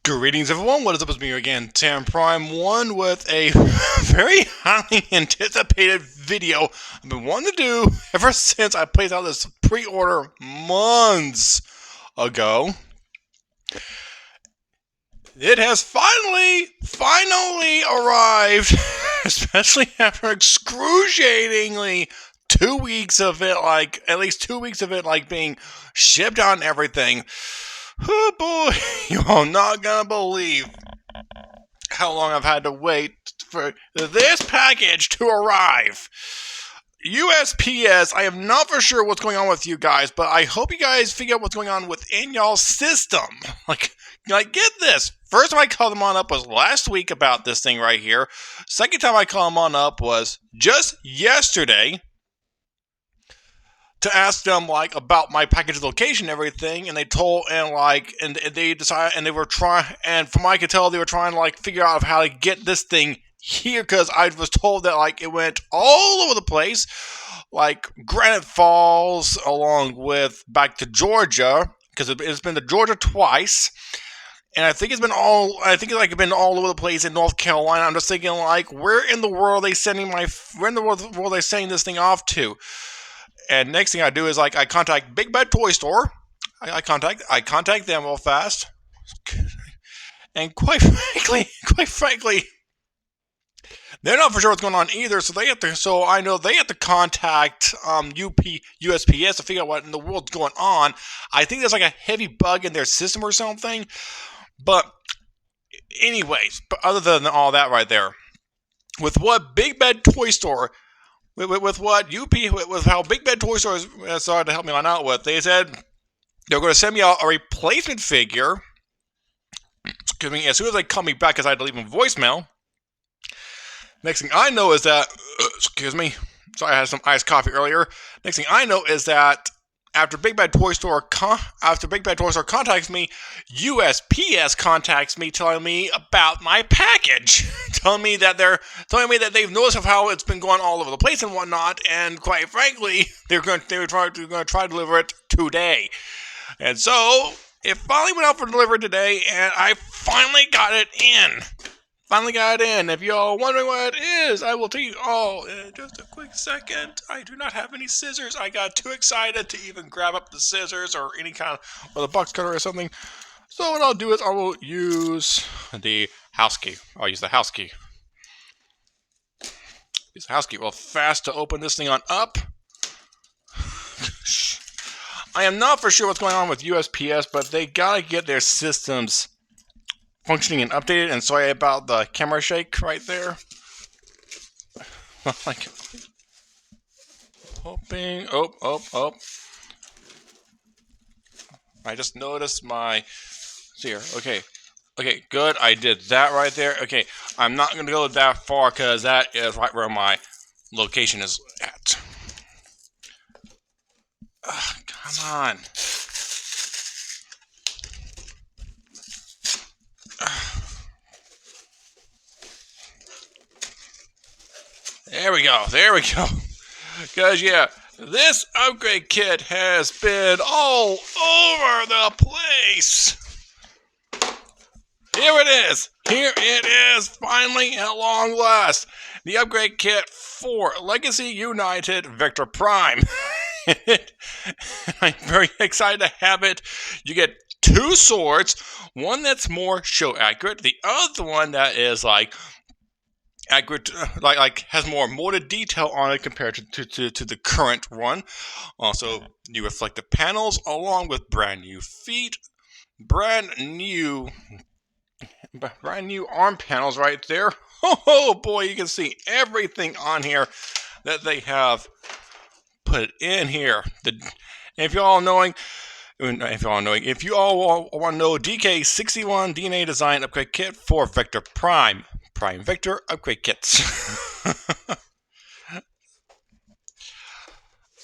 Greetings everyone, what is up, it's me again, Tam Prime 1 with a very highly anticipated video I've been wanting to do ever since I placed out this pre-order months ago. It has finally arrived, especially after excruciatingly 2 weeks of it, at least 2 weeks of it, being shipped out and everything. Oh boy, you're not gonna believe how long I've had to wait for this package to arrive. USPS, I am not for sure what's going on with you guys, but I hope you guys figure out what's going on within y'all's system. Like, get this. First time I called them on up was last week about this thing right here. Second time I called them on up was just yesterday to ask them about my package location and everything, and they told and they decided, and they were trying, and from what I could tell, they were trying to figure out how to get this thing here, because I was told that it went all over the place, like Granite Falls, along with back to Georgia, because it's been to Georgia twice. And I think it's been all over the place in North Carolina. I'm just thinking, where in the world are they sending are they sending this thing off to? And next thing I do is I contact Big Bad Toy Store. I contact them real fast. And quite frankly, they're not for sure what's going on either. So I know they have to contact USPS to figure out what in the world's going on. I think there's a heavy bug in their system or something. But anyways, other than all that right there, with what Big Bad Toy Store. With how Big Bad Toy Store started to help me on out with, they said they're going to send me out a replacement figure. Excuse me, as soon as they call me back, because I had to leave them voicemail. Next thing I know is that, excuse me, sorry, I had some iced coffee earlier. Next thing I know is that after Big Bad Toy Store contacts me, USPS contacts me, telling me about my package, telling me that they've noticed of how it's been going all over the place and whatnot, and quite frankly, they were going to try to deliver it today. And so it finally went out for delivery today, and I finally got it in. If y'all wondering what it is, I will tell you all in just a quick second. I do not have any scissors. I got too excited to even grab up the scissors or any kind of a box cutter or something. So what I'll do is I will use the house key. I'll use the house key. Use the house key real fast to open this thing on up. I am not for sure what's going on with USPS, but they gotta get their systems functioning and updated, and sorry about the camera shake right there. Hoping. Oh. I just noticed my. See here. Okay, good. I did that right there. Okay, I'm not going to go that far because that is right where my location is at. Come on. There we go. Because, yeah, this upgrade kit has been all over the place. Here it is, finally, at long last. The upgrade kit for Legacy United Victor Prime. I'm very excited to have it. You get 2 swords, one that's more show accurate, the other one that is accurate, has more molded detail on it compared to the current one. Also, new reflective panels along with brand new feet, brand new arm panels right there. Oh boy, you can see everything on here that they have put in here. If you all want to know, DK61 DNA Design Upgrade Kit for Victor Prime Victor Upgrade Kits.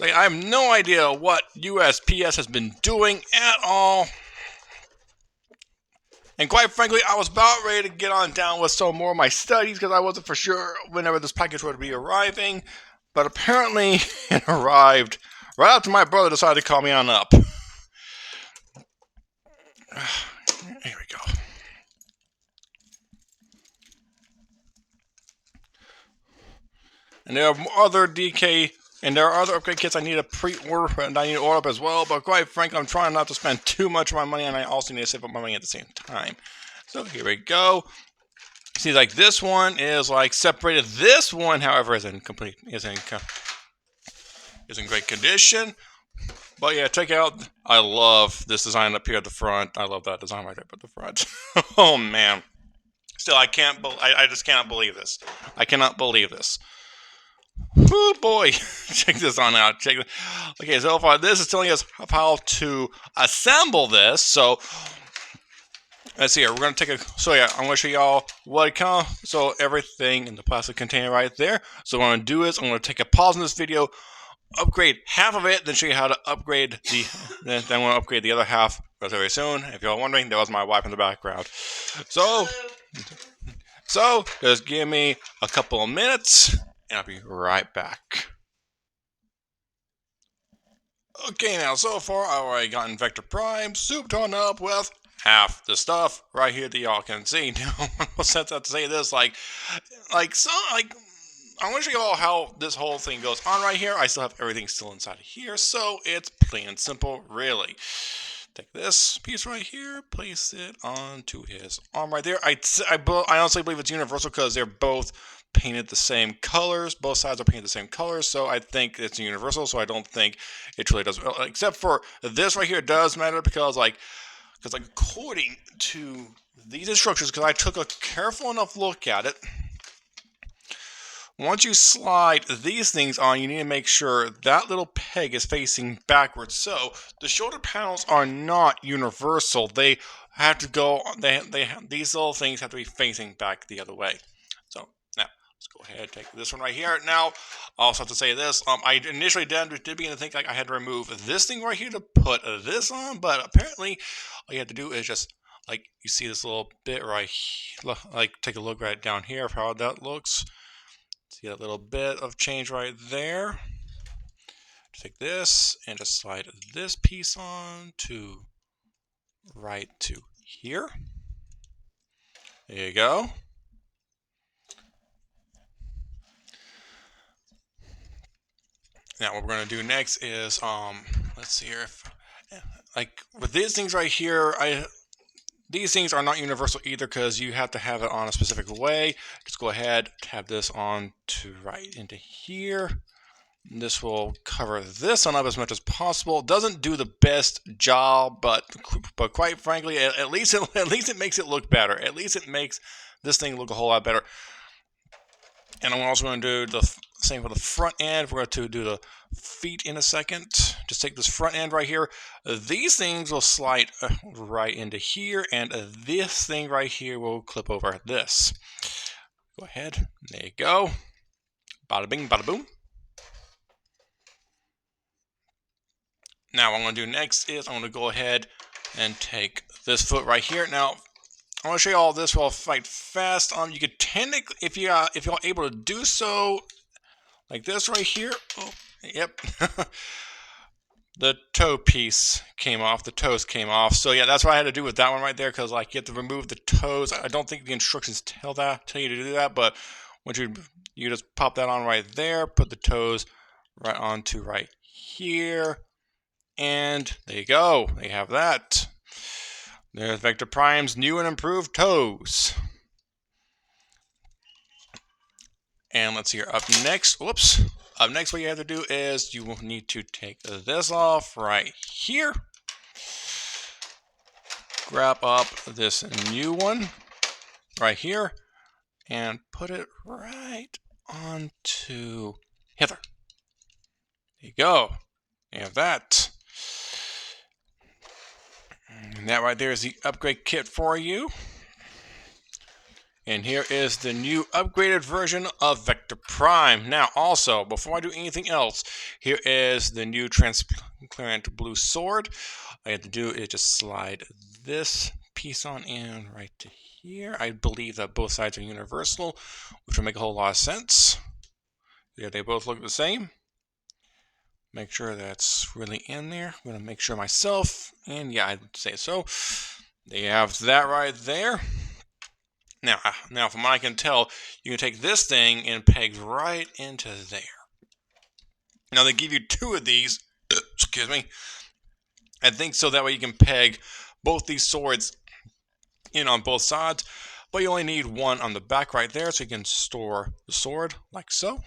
I have no idea what USPS has been doing at all. And quite frankly, I was about ready to get on down with some more of my studies because I wasn't for sure whenever this package would be arriving. But apparently, it arrived right after my brother decided to call me on up. Here we go. And there are other DK and there are other upgrade kits I need to pre-order and I need to order up as well. But quite frankly, I'm trying not to spend too much of my money, and I also need to save up my money at the same time. So here we go. See, like this one is like separated. This one, however, is in great condition. But yeah, check out. I love this design up here at the front. I love that design right there at the front. Oh man. Still, I can't. I just cannot believe this. I cannot believe this. Oh boy, check this on out. Okay, so far this is telling us how to assemble this. So let's see here. We're gonna take a. So yeah, I'm gonna show y'all what it comes. So everything in the plastic container right there. So what I'm gonna do is I'm gonna take a pause in this video, upgrade half of it, then show you how to upgrade the. Then I'm gonna upgrade the other half very soon. If y'all wondering, that was my wife in the background. So just give me a couple of minutes, and I'll be right back. Okay, now so far I've already gotten Vector Prime souped on up with half the stuff right here that y'all can see. Now, I set out to say this, I'm going to show you all how this whole thing goes on right here. I still have everything still inside of here, so it's plain and simple, really. Take this piece right here, place it onto his arm right there. I honestly believe it's universal because they're both painted the same colors. Both sides are painted the same colors, so I think it's universal. So I don't think it really does, except for this right here. It does matter because according to these instructions, because I took a careful enough look at it. Once you slide these things on, you need to make sure that little peg is facing backwards. So the shoulder panels are not universal. They have to go. These little things have to be facing back the other way. So now let's go ahead and take this one right here. Now I also have to say this. I initially did begin to think like I had to remove this thing right here to put this on, but apparently all you have to do is just like you see this little bit right here. Like take a look right down here of how that looks. See that little bit of change right there. Take this and just slide this piece on to right to here. There you go. Now what we're going to do next is let's see here if like with these things right here, these things are not universal either because you have to have it on a specific way. Just go ahead, tab this on to right into here. This will cover this one up as much as possible. It doesn't do the best job, but quite frankly, at least it makes it look better. At least it makes this thing look a whole lot better. And I'm also going to do the same for the front end. We're going to do the feet in a second. Just take this front end right here. These things will slide right into here, and this thing right here will clip over this. Go ahead. There you go. Bada bing, bada boom. Now what I'm going to do next is I'm going to go ahead and take this foot right here. Now I want to show you all this while I fight fast. You could technically, if you're able to do so, like this right here. Oh, yep. The toe piece came off. The toes came off. So yeah, that's what I had to do with that one right there because like you have to remove the toes. I don't think the instructions tell you to do that, but once you just pop that on right there, put the toes right onto right here, and there you go. There you have that. There's Vector Prime's new and improved toes. And let's see here. Up next, whoops. Up next, what you have to do is you will need to take this off right here. Grab up this new one right here and put it right onto hither. There you go. You have that. And that right there is the upgrade kit for you. And here is the new upgraded version of Vector Prime. Now, also, before I do anything else, here is the new transparent blue sword. All you have to do is just slide this piece on in right to here. I believe that both sides are universal, which will make a whole lot of sense. Yeah, they both look the same. Make sure that's really in there. I'm going to make sure myself, and yeah, I'd say so. There you have that right there. Now, from what I can tell, you can take this thing and peg right into there. Now, they give you 2 of these, excuse me, I think so that way you can peg both these swords in on both sides, but you only need 1 on the back right there, so you can store the sword like so.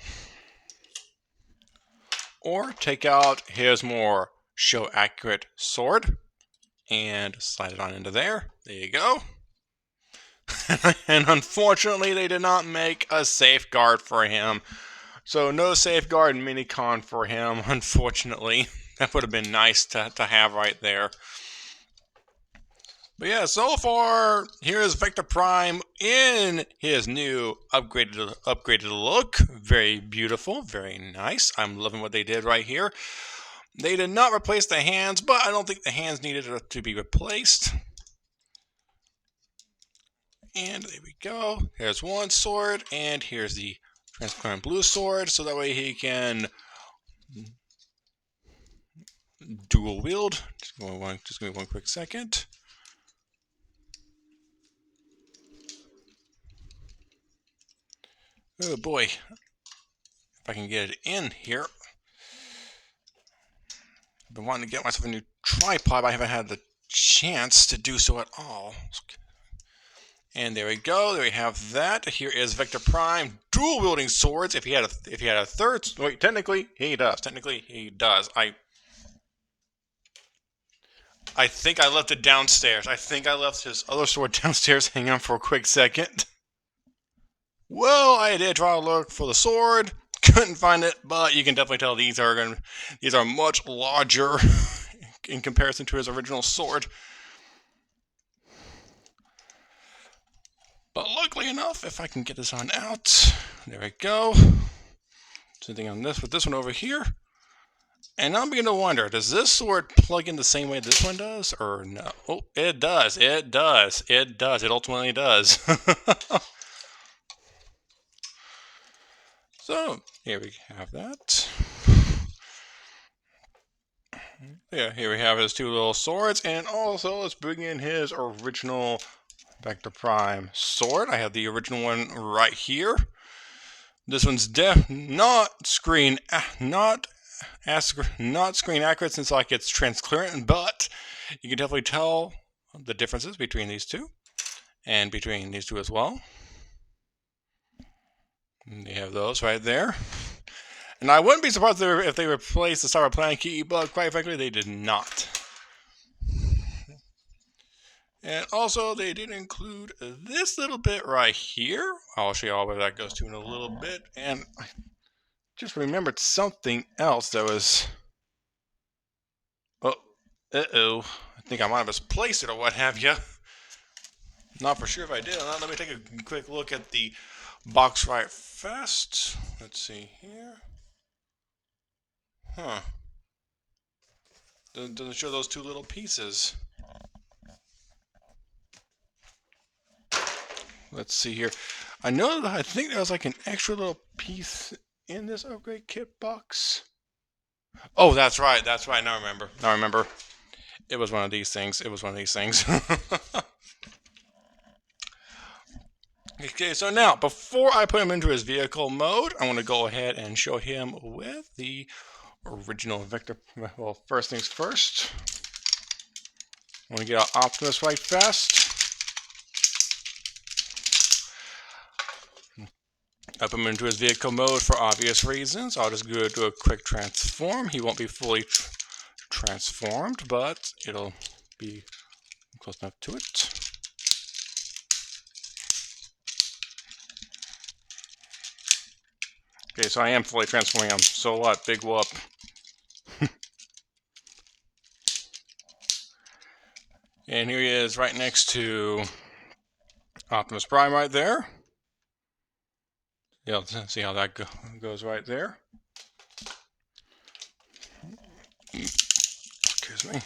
Or take out his more show accurate sword and slide it on into there. There you go. And unfortunately, they did not make a safeguard for him. So no safeguard mini-con for him, unfortunately. That would have been nice to have right there. But yeah, so far, here is Vector Prime in his new upgraded look. Very beautiful, very nice. I'm loving what they did right here. They did not replace the hands, but I don't think the hands needed to be replaced. And there we go. Here's one sword, and here's the transparent blue sword, so that way he can dual wield. Just give me one quick second. Oh boy, if I can get it in here. I've been wanting to get myself a new tripod, but I haven't had the chance to do so at all. And there we go. There we have that. Here is Vector Prime dual wielding swords. If he had a third, wait, technically he does. Technically he does. I think I left it downstairs. I think I left his other sword downstairs. Hang on for a quick second. Well, I did try to look for the sword. Couldn't find it, but you can definitely tell these are much larger in comparison to his original sword. But luckily enough, if I can get this on out, there we go. Same thing on this with this one over here. And I'm beginning to wonder, does this sword plug in the same way this one does, or no? Oh, it does. It does. It does. It ultimately does. So, here we have that. Yeah, here we have his 2 little swords, and also let's bring in his original Vector Prime sword. I have the original one right here. This one's not screen accurate since like it's transparent, but you can definitely tell the differences between these 2 and between these 2 as well. And you have those right there. And I wouldn't be surprised if they replaced the Cybetron key, but quite frankly, they did not. And also, they did include this little bit right here. I'll show you all where that goes to in a little bit. And I just remembered something else that was... Oh, uh-oh. I think I might have misplaced it or what have you. Not for sure if I did or not. Let me take a quick look at the box right fast. Let's see here. Huh. Doesn't show those 2 little pieces. Let's see here. I think there was like an extra little piece in this upgrade kit box. Oh, that's right. That's right. Now I remember. It was one of these things. Okay, so now, before I put him into his vehicle mode, I want to go ahead and show him with the original Vector. Well, first things first. I want to get our Optimus right fast. I put him into his vehicle mode for obvious reasons. I'll just go do a quick transform. He won't be fully transformed, but it'll be close enough to it. Okay, so I am fully transforming him. So what? Big whoop. And here he is right next to Optimus Prime right there. Yeah, see how that goes right there. Excuse me.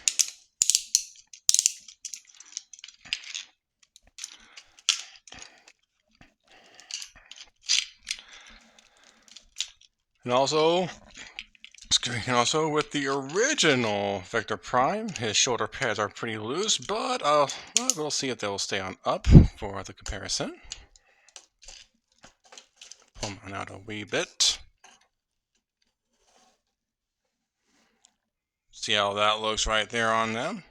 And also, And also with the original Vector Prime, his shoulder pads are pretty loose, but we'll see if they'll stay on up for the comparison. Pull them out a wee bit. See how that looks right there on them.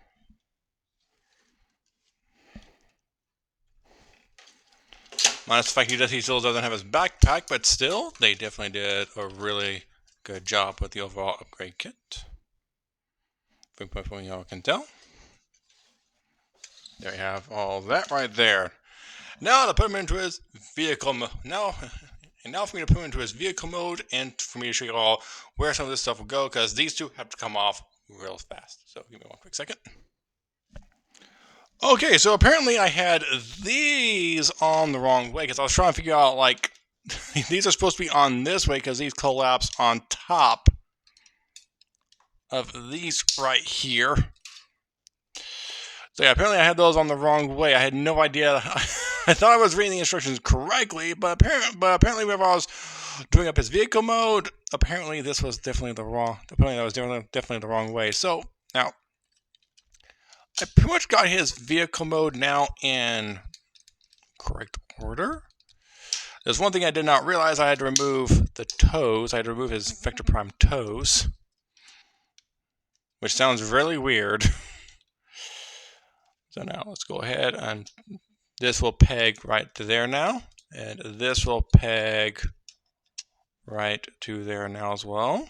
Minus the fact he still doesn't have his backpack, but still, they definitely did a really good job with the overall upgrade kit. From y'all can tell. There you have all that right there. Now to put him into his vehicle mode. Now for me to put him into his vehicle mode and for me to show you all where some of this stuff will go, because these two have to come off real fast. So give me one quick second. Okay, so apparently I had these on the wrong way because I was trying to figure out, like, these are supposed to be on this way because these collapse on top of these right here. So yeah, apparently I had those on the wrong way. I had no idea. I thought I was reading the instructions correctly, but apparently whenever I was doing up his vehicle mode, apparently this was definitely the wrong. Apparently that was definitely the wrong way. So now I pretty much got his vehicle mode now in correct order. There's one thing I did not realize. I had to remove the toes. I had to remove his Vector Prime toes, which sounds really weird. So now let's go ahead and this will peg right to there now, and this will peg right to there now as well.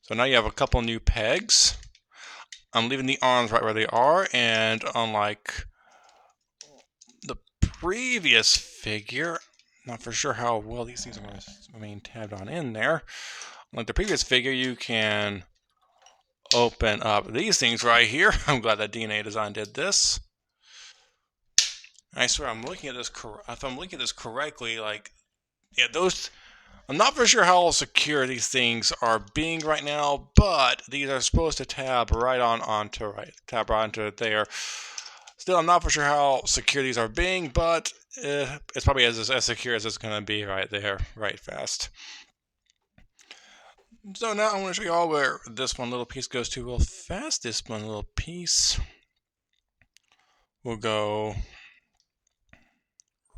So now you have a couple new pegs. I'm leaving the arms right where they are, and unlike the previous figure, not for sure how well these things are going to remain tabbed on in there. Like the previous figure, you can open up these things right here. I'm glad that DNA Design did this. I swear I'm looking at this. If I'm looking at this correctly, like, yeah, those. I'm not for sure how secure these things are being right now, but these are supposed to tab right onto there. Still, I'm not for sure how secure these are being, but it's probably as secure as it's going to be right there, right fast. So now I'm going to show you all where this one little piece goes to real fast. This one little piece will go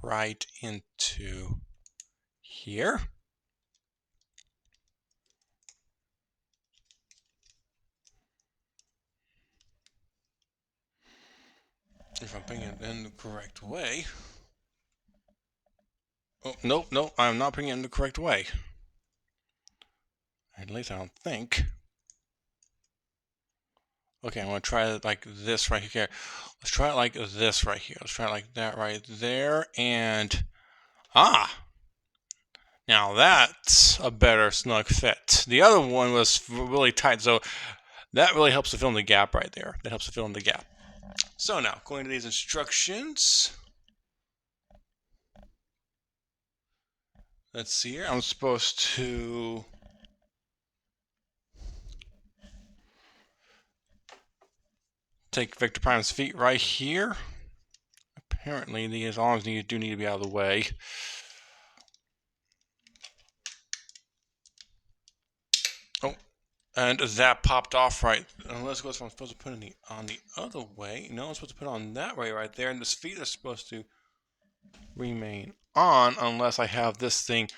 right into here. If I'm putting it in the correct way. Oh, nope, I'm not putting it in the correct way. At least I don't think. Okay, I'm going to try it like this right here. Let's try it like this right here. Let's try it like that right there. And, now that's a better snug fit. The other one was really tight, so that really helps to fill in the gap right there. That helps to fill in the gap. So now, going to these instructions. Let's see here. I'm supposed to take Vector Prime's feet right here. Apparently, these arms do need to be out of the way. Oh, and that popped off right. Unless I'm supposed to put it on the other way. No, I'm supposed to put it on that way right there. And the feet are supposed to remain on unless I have this thing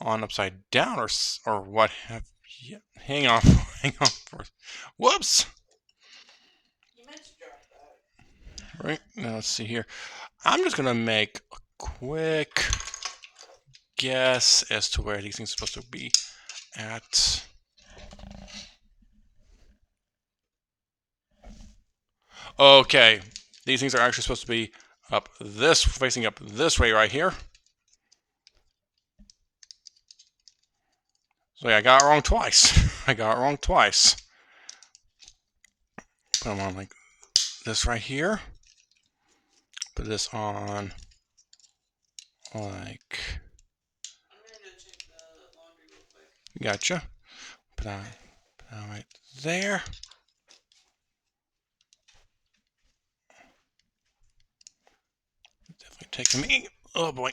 on upside down or what have you. Hang on. Whoops. You meant to drop that. Right, now let's see here. I'm just going to make a quick guess as to where these things are supposed to be at. Okay, these things are actually supposed to be facing up this way right here. So yeah, I got it wrong twice. Put them on like this right here. Put this on like. I'm gonna go check the laundry real quick. Gotcha. Put on right there. Definitely taking me. Oh boy.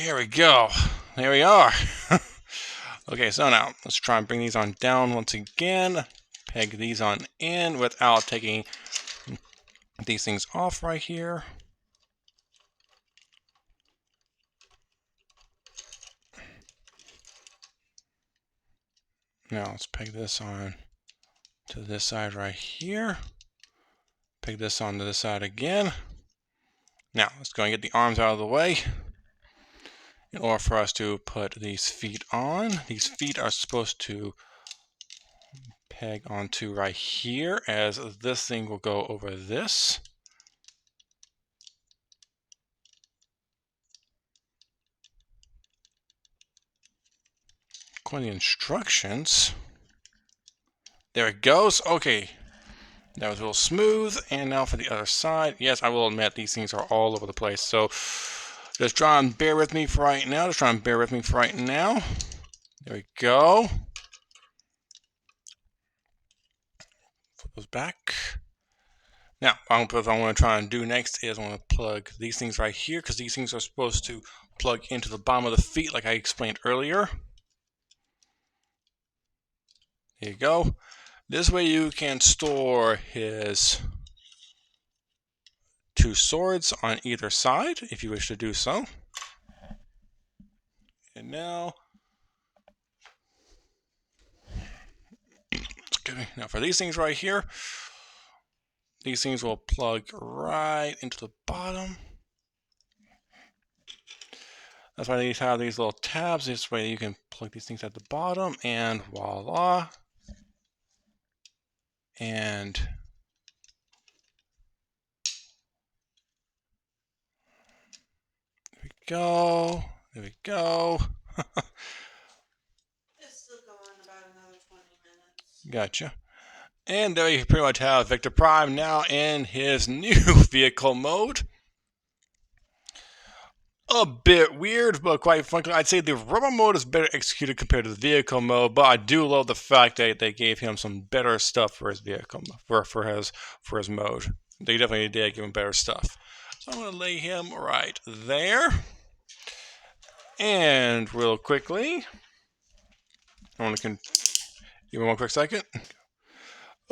Here we go. There we are. Okay, so now let's try and bring these on down once again. Peg these on in without taking these things off right here. Now let's peg this on to this side right here. Peg this on to this side again. Now let's go and get the arms out of the way in order for us to put these feet on. These feet are supposed to peg onto right here, as this thing will go over this. According to the instructions. There it goes. Okay. That was a little smooth. And now for the other side. Yes, I will admit these things are all over the place. So just try and bear with me for right now. There we go. Put those back. Now, what I want to try and do next is I want to plug these things right here, because these things are supposed to plug into the bottom of the feet like I explained earlier. There you go. This way you can store his 2 swords on either side if you wish to do so. And now, now for these things right here, these things will plug right into the bottom. That's why these have these little tabs. This way you can plug these things at the bottom, and voila. And there we go. There we go. It's still going about another 20 minutes. Gotcha. And there you pretty much have Victor Prime now in his new vehicle mode. A bit weird, but quite frankly, I'd say the rubber mode is better executed compared to the vehicle mode. But I do love the fact that they gave him some better stuff for his vehicle, for his mode. They definitely did give him better stuff. So I'm going to lay him right there. And real quickly, I want to give me one quick second.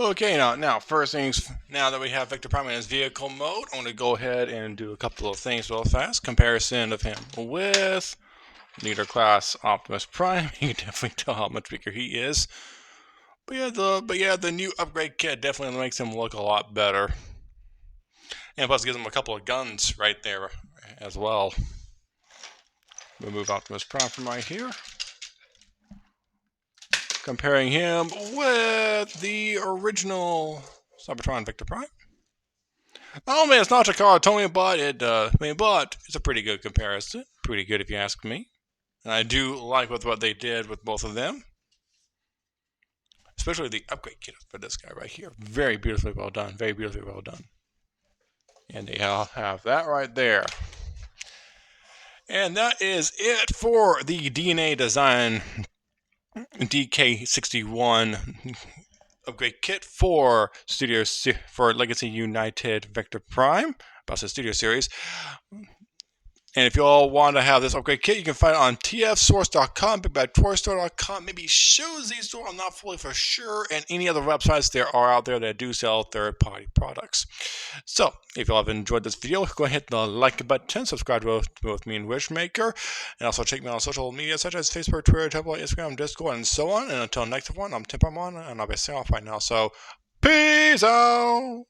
Okay, now first things, now that we have Victor Prime in his vehicle mode, I want to go ahead and do a couple of things real fast. Comparison of him with Leader Class Optimus Prime. You can definitely tell how much bigger he is. But yeah, the new upgrade kit definitely makes him look a lot better. And plus gives him a couple of guns right there as well. We'll move Optimus Prime from right here. Comparing him with the original Cybetron Victor Prime. Oh man, it's not Takara Tomy, but it's a pretty good comparison. Pretty good if you ask me. And I do like what they did with both of them. Especially the upgrade kit for this guy right here. Very beautifully well done. Very beautifully well done. And they all have that right there. And that is it for the DNA Design DK61 upgrade kit for Legacy United Victor Prime, Bowser Studio Series. And if you all want to have this upgrade kit, you can find it on tfsource.com, bigbadtoystore.com, maybe Shoesy Store, I'm not fully for sure, and any other websites there are out there that do sell third-party products. So, if you all have enjoyed this video, go ahead and hit the like button, subscribe to both me and Wishmaker, and also check me out on social media such as Facebook, Twitter, Tumblr, Instagram, Discord, and so on. And until next one, I'm Tim Parmon, and I'll be signing off right now. So, peace out!